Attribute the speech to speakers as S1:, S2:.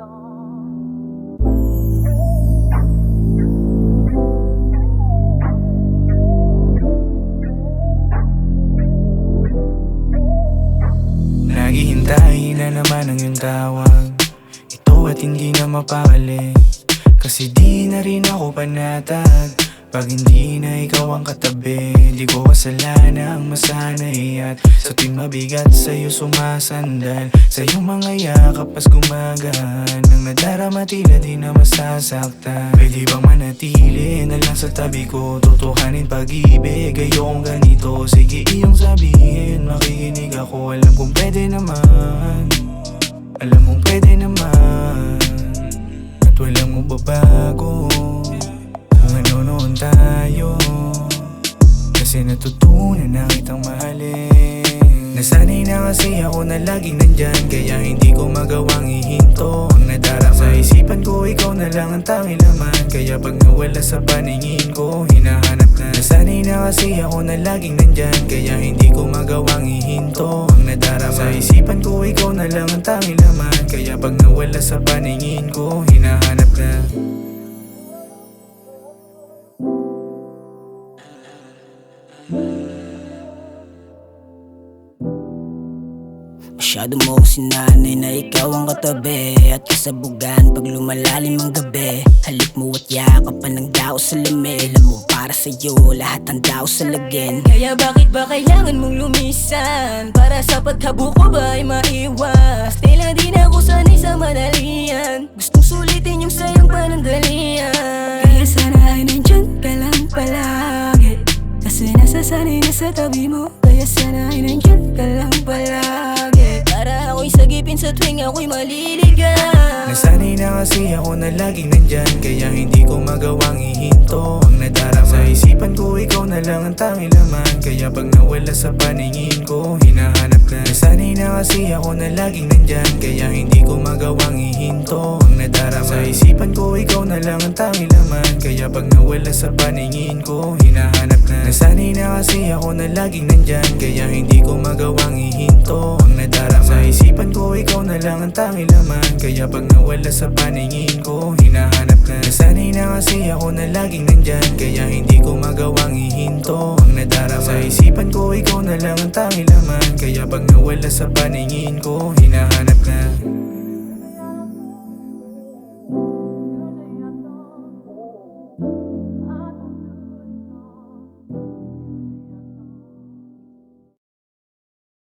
S1: Naghihintay na naman ang iyong tawag. Ito at hindi na mapakali, kasi di na rin ako panatag. Pag hindi na ikaw ang katabi, di ko kasalanan ang masanay. At sa tuwing mabigat sa'yo sumasandal, sa iyong mga yakap pas gumagaan. Nang nadarama tila di na masasaktan. Pwede bang manatili na lang sa tabi ko? Tutuhanin pag-ibig, ayokong ganito. Sige iyong sabihin, makikinig ako. Alam kong pwede naman, alam mong pwede naman, at walang mababago kung ano noon tayo. Kasi natutunan na kitang mahalin. Nasanay na kasi ako na laging nandyan, kaya hindi ko magawang ihinto ang nadarama. Sa isipan ko ikaw na lang ang tanging laman, kaya pag nawala sa paningin ko, hinahanap na. Nasanay na kasi ako na laging nandyan, kaya hindi ko magawang ihinto ang nadarama. Sa isipan ko ikaw na lang ang tanging laman, kaya pag nawala sa paningin ko, hinahanap na.
S2: Masyado mo sinanay na ikaw ang katabi, at kasabugan pag lumalalim ang gabi. Halik mo at yakapan ng dao sa lamig. Alam mo para sa'yo lahat ang dao sa lagin.
S3: Kaya bakit ba kailangan mong lumisan? Para sa pagkabuko ba ay maiwas? Tila di na ako sanay sa madalian. Gustong sulitin yung sayang panandalian. Kaya sana ay nandyan ka lang palagi, kasi nasasanay na sa tabi mo. Kaya sana ay nandyan ka lang palagi, para ako'y sagipin sa tuwing ako'y maliligaw.
S1: Nasanay na kasi ako na laging nandyan, kaya hindi ko magawang ihinto ang nadarama. Sa isipan ko ikaw na lang ang tanging laman, kaya pag nawala sa paningin ko, hinahanap na. Nasanay na kasi ako na laging nandyan, kaya hindi ko magawang ihinto ang nadarama. Sa isipan ko ikaw na lang ang tanging laman, kaya pag nawala sa paningin ko, hinahanap na. Nasanay na kasi ako na laging nandyan, kaya hindi ko magawang ihinto ang nadarama. Sa isipan ko ikaw na lang ang tanging laman, kaya pag nawala sa paningin ko, hinahanap na. Nasanay na kasi ako na laging nandyan, kaya hindi ko magawang ihinto ang nadarama. Sa isipan ko ikaw na lang ang tanging laman, kaya pag nawala sa paningin ko, hinahanap na.